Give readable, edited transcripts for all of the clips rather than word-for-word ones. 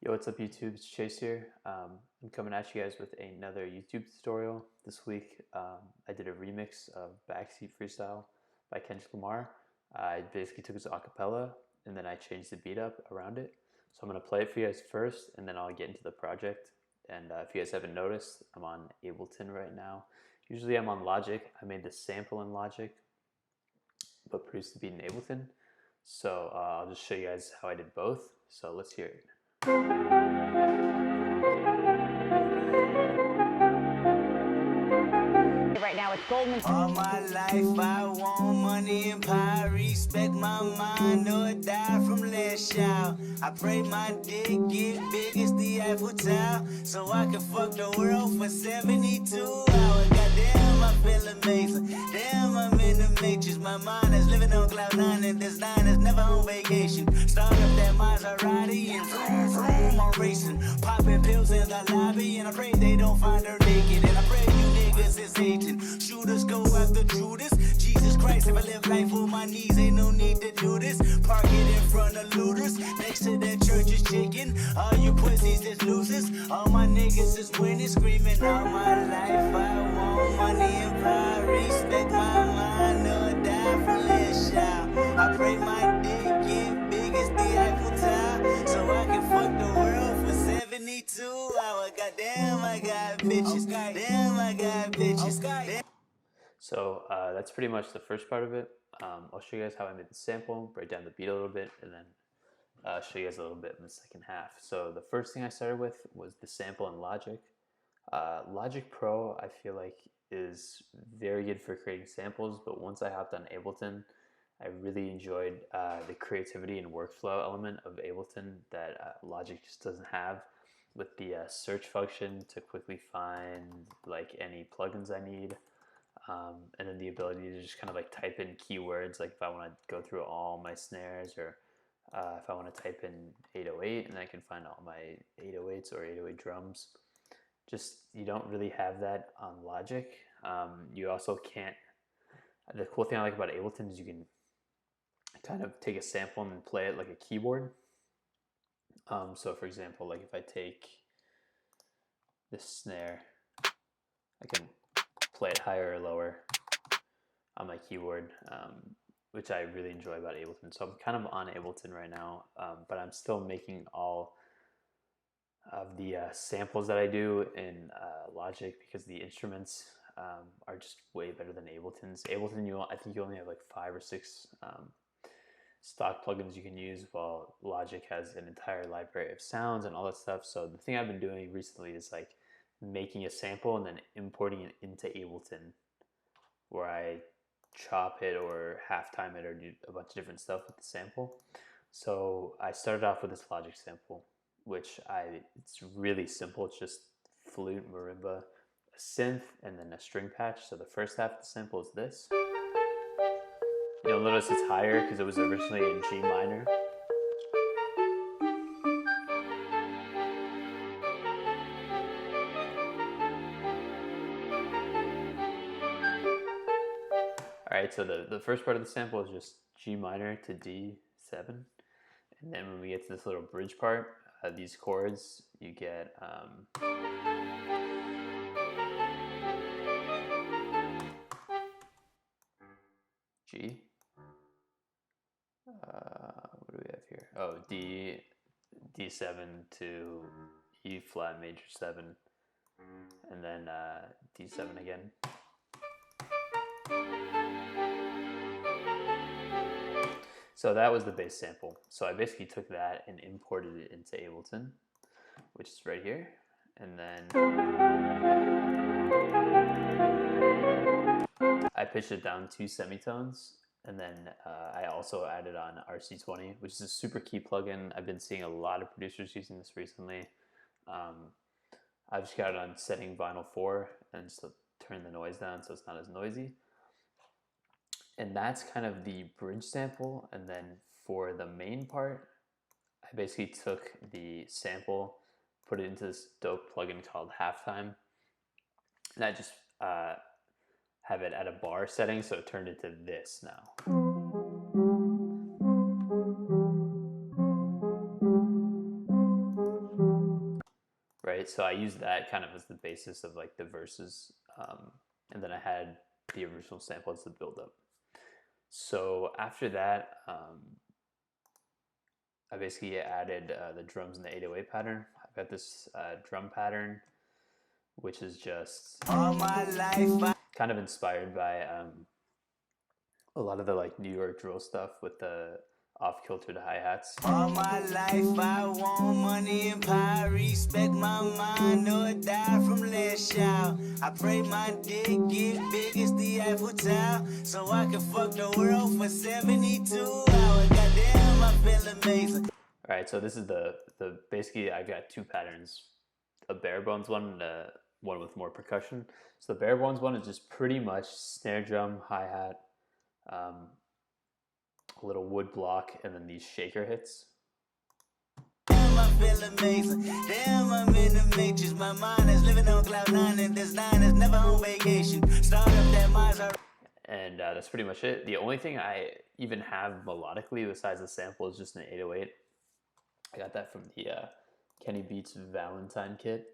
Yo, what's up YouTube? It's Chase here. I'm coming at you guys with another YouTube tutorial. This week I did a remix of Backseat Freestyle by Kendrick Lamar. I basically took his acapella and then I changed the beat up around it. So I'm going to play it for you guys first and then I'll get into the project. And if you guys haven't noticed, I'm on Ableton right now. Usually I'm on Logic. I made the sample in Logic but produced the beat in Ableton. So I'll just show you guys how I did both. So let's hear it. Right now it's Goldman. All my life I want money and power, respect my mind or die from last shout. I pray my dick get big as the Eiffel Tower, so I can fuck the world for 72 hours. Goddamn, I feel amazing. Damn, I'm in the matrix. My mind is living on cloud nine, and this nine is never on vacation. Start up that Maserati and vroom vroom, I'm racing, popping pills in the lobby, and I pray they don't find her naked, and I pray you niggas is hating. Shooters go after Judas. Jesus Christ, if I live life on my knees, ain't no need to do this. Park it in front of looters. Next to that church is chicken. All you pussies is losers. All my niggas is winning, screaming all my life. I want money and power. Respect my mind or die from this shout. I pray my dick get big as the Eiffel Tower, so I can fuck the world for 72 hours. Goddamn, I got bitches. Damn, I got bitches. Damn. So that's pretty much the first part of it. I'll show you guys how I made the sample, break down the beat a little bit, and then show you guys a little bit in the second half. So the first thing I started with was the sample in Logic. Logic Pro, I feel like, is very good for creating samples, but once I hopped on Ableton, I really enjoyed the creativity and workflow element of Ableton that Logic just doesn't have, with the search function to quickly find like any plugins I need. And then the ability to just kind of like type in keywords, like if I want to go through all my snares, or if I want to type in 808 and I can find all my 808s or 808 drums. Just, you don't really have that on Logic. You also can't, the cool thing I like about Ableton is you can kind of take a sample and play it like a keyboard. So for example, like if I take this snare, I can play it higher or lower on my keyboard, which I really enjoy about Ableton. So I'm kind of on Ableton right now, but I'm still making all of the samples that I do in Logic because the instruments are just way better than Ableton's. Ableton, I think you only have like 5 or 6 stock plugins you can use, while Logic has an entire library of sounds and all that stuff. So the thing I've been doing recently is like making a sample and then importing it into Ableton, where I chop it or halftime it or do a bunch of different stuff with the sample. So I started off with this Logic sample, which it's really simple. It's just flute, marimba, a synth, and then a string patch. So the first half of the sample is this. You'll notice it's higher because it was originally in G minor. Alright, so the first part of the sample is just G minor to D7. And then when we get to this little bridge part, these chords, you get G. What do we have here? Oh, D7 to E flat major 7, and then D7 again. So that was the bass sample. So I basically took that and imported it into Ableton, which is right here. And then I pitched it down 2 semitones. And then I also added on RC20, which is a super key plugin. I've been seeing a lot of producers using this recently. I've just got it on setting vinyl 4 and just turn the noise down so it's not as noisy. And that's kind of the bridge sample. And then for the main part, I basically took the sample, put it into this dope plugin called Halftime, and I just have it at a bar setting, so it turned into this now. right? So I used that kind of as the basis of like the verses, and then I had the original sample as the build up. So after that, I basically added the drums in the 808 pattern. I've got this drum pattern, which is just all my life kind of inspired by a lot of the like New York drill stuff with the off-kiltered hi-hats. all my life I want money and power, respect my mind or die from last child. I pray my dick get big as the Eiffel Tower, so I can fuck the world for 72 hours. Goddamn, I feel amazing. All right, so this is the basically I got two patterns, a bare bones one and one with more percussion. So the bare bones one is just pretty much snare drum, hi-hat, a little wood block, and then these shaker hits. Damn, I feel amazing. Damn, I'm in the matrix. My mind is living on cloud nine, and this nine is never on vacation. Start up that Maserati. And that's pretty much it. The only thing I even have melodically besides the sample is just an 808. I got that from the Kenny Beats Valentine kit.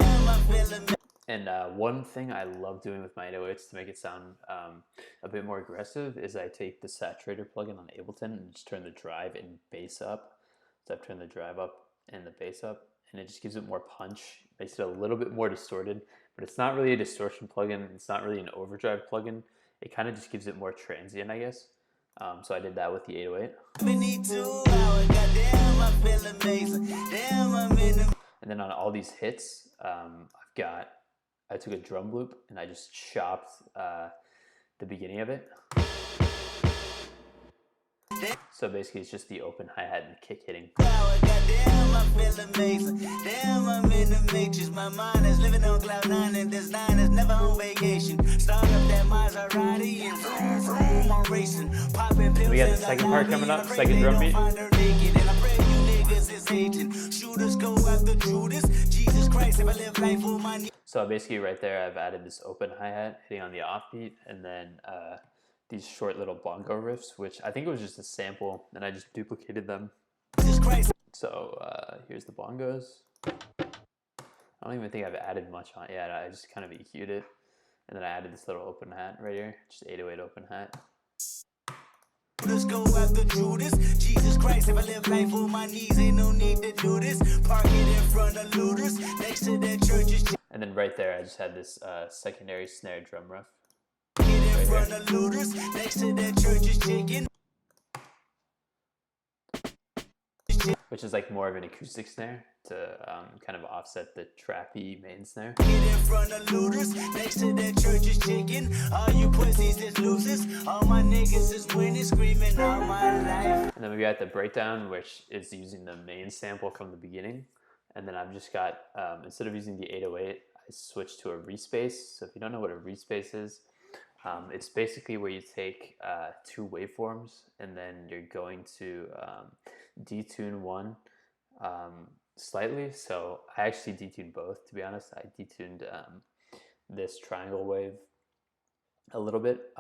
Damn, I feel amazing. And one thing I love doing with my 808s to make it sound a bit more aggressive is I take the saturator plugin on Ableton and just turn the drive and bass up. So I've turned the drive up and the bass up, and it just gives it more punch, makes it a little bit more distorted, but it's not really a distortion plugin. It's not really an overdrive plugin. It kind of just gives it more transient, I guess. So I did that with the 808. 72 hours. Goddamn, I feel amazing. Damn, I'm in the. And then on all these hits, I took a drum loop and I just chopped the beginning of it. So basically it's just the open hi-hat and kick hitting. Goddamn, I feel amazing. Damn, I'm in the matrix. My mind is living on cloud nine, and this nine is never on vacation. Start up that Maserati and vroom, vroom, I'm racing. Popping pills. We got the second part coming up, second drum beat. Shooters go after Judas. Jesus Christ, if I live life for my knee. So basically right there I've added this open hi-hat hitting on the offbeat, and then these short little bongo riffs, which I think it was just a sample, and I just duplicated them. So here's the bongos. I don't even think I've added much on it yet. I just kind of EQ'd it, and then I added this little open hat right here, just 808 open hat. Let's go after Judas. Jesus Christ, if I live life on my knees, ain't no need to do this. Park it in front of looters, next to that church is. And then right there, I just had this secondary snare drum riff. Get in front of looters, next to that church is chicken. Which is like more of an acoustic snare to kind of offset the trappy main snare. Get in front of looters, next to that church is chicken. All you pussies is losers, all my niggas is winning, screaming all my life. And then we got the breakdown, which is using the main sample from the beginning. And then I've just got, instead of using the 808, I switched to a respace. So if you don't know what a respace is, it's basically where you take two waveforms and then you're going to detune one slightly. So I actually detuned both, to be honest. I detuned this triangle wave a little bit.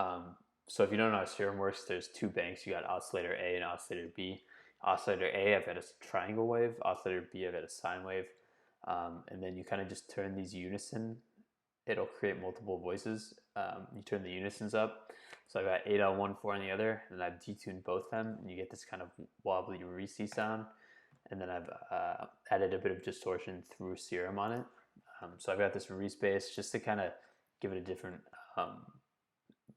So if you don't know how serum works, there's two banks. You got oscillator A and oscillator B. Oscillator A, I've got a triangle wave. Oscillator B, I've got a sine wave. And then you kind of just turn these unison. It'll create multiple voices. You turn the unisons up. So I've got 8 on one, 4 on the other, and I've detuned both them, and you get this kind of wobbly Reese sound. And then I've added a bit of distortion through serum on it. So I've got this respace just to kind of give it a different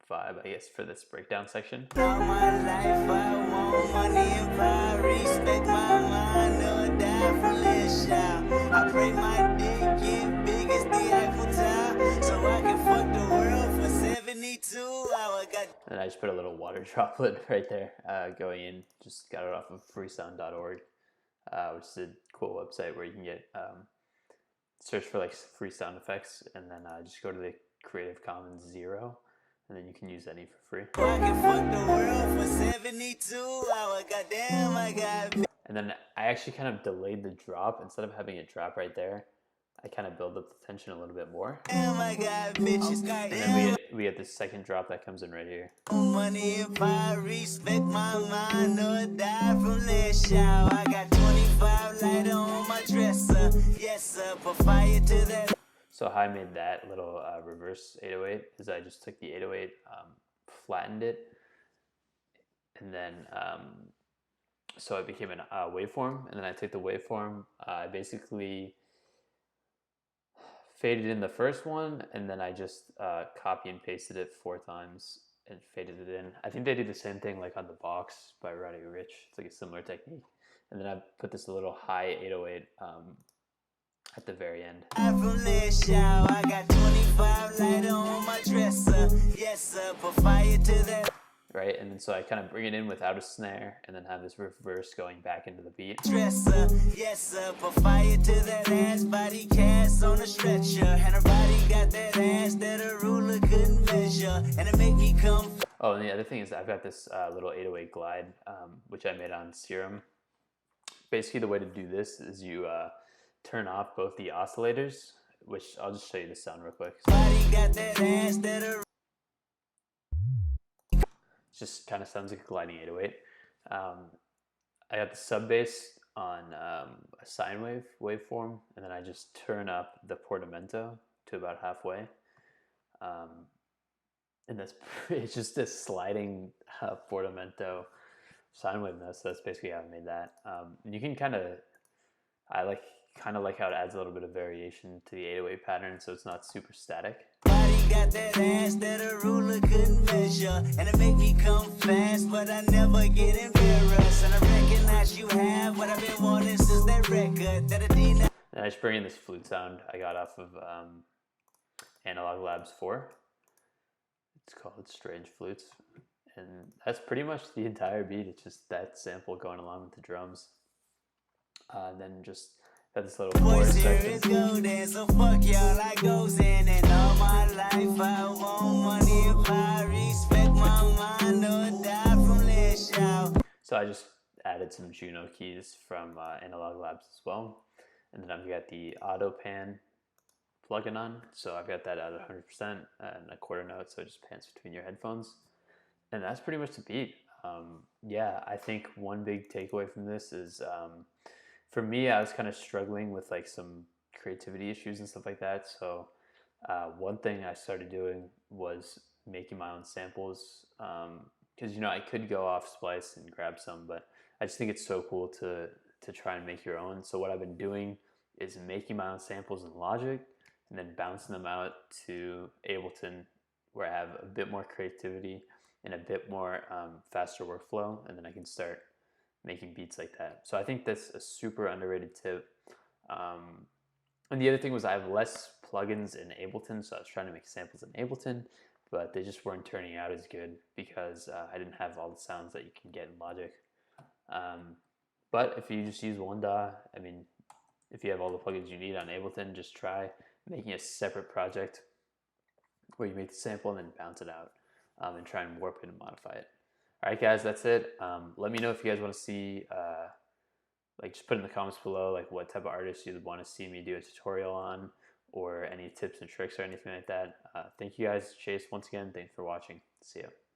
vibe, I guess, for this breakdown section. All my life I want money and power, respect my mind or die from less shout. I pray my dick get big as the Eiffel Tower, so I can fuck the world for 72 hours. And I just put a little water droplet right there going in. Just got it off of freesound.org, which is a cool website where you can get search for like free sound effects, and then just go to the Creative Commons 0, and then you can use any for free. I can fuck the world for 72 hours. Goddamn, I got. And then I actually kind of delayed the drop. Instead of having it drop right there, I kind of build up the tension a little bit more. Damn, I got bitches. And then we get this second drop that comes in right here. Money and power, respect my mind or die from last shower. I got 25 lighter on my dresser. sir, yes sir, put fire to that. So how I made that little reverse 808 is I just took the 808, flattened it, and then so it became a waveform, and then I took the waveform, I basically faded in the first one, and then I just copy and pasted it 4 times and faded it in. I think they do the same thing like on The Box by Roddy Ricch. It's like a similar technique. And then I put this little high 808 at the very end. From Lashao, I got 25 lighter on my dresser. Yes sir, put fire to that. Right, and then so I kind of bring it in without a snare, and then have this reverse going back into the beat. Dresser, yes sir, put fire to that ass, body cast on a stretcher, and her body got that ass that a ruler couldn't measure, and it make me come. Oh, and the other thing is I've got this little 808 glide, which I made on Serum. Basically, the way to do this is you turn off both the oscillators, which I'll just show you the sound real quick. Body got that ass that a Just kind of sounds like a gliding 808. I got the sub bass on a sine wave waveform, and then I just turn up the portamento to about halfway. And that's it's just a sliding portamento sine wave note. So that's basically how I made that. And you can kind of like how it adds a little bit of variation to the 808 pattern, so it's not super static. body got that ass that a ruler couldn't measure, and it make me come fast, but I never get embarrassed, and I recognize you have what I've been wanting since that record that I did. And I just bring in this flute sound I got off of Analog Labs 4. It's called Strange Flutes. And that's pretty much the entire beat. It's just that sample going along with the drums. And then just got this little chorus section. Golden, so fuck y'all, I goes in, and all my life I want money and power, respect my mind, or die from Lashao. So I just added some Juno keys from Analog Labs as well. And then I've got the auto pan plugin on. So I've got that at 100% and a quarter note, so it just pans between your headphones. And that's pretty much the beat. Yeah, I think one big takeaway from this is, for me, I was kind of struggling with like some creativity issues and stuff like that. So one thing I started doing was making my own samples, because I could go off Splice and grab some, but I just think it's so cool to try and make your own. So what I've been doing is making my own samples in Logic and then bouncing them out to Ableton, where I have a bit more creativity and a bit more faster workflow, and then I can start making beats like that. So I think that's a super underrated tip. And the other thing was I have less plugins in Ableton, so I was trying to make samples in Ableton, but they just weren't turning out as good because I didn't have all the sounds that you can get in Logic. But if you just use one DAW, I mean, if you have all the plugins you need on Ableton, just try making a separate project where you make the sample and then bounce it out, and try and warp it and modify it. All right, guys, that's it. Let me know if you guys want to see, just put in the comments below, like what type of artists you'd want to see me do a tutorial on, or any tips and tricks or anything like that. Thank you guys. Chase, once again, thanks for watching. See ya.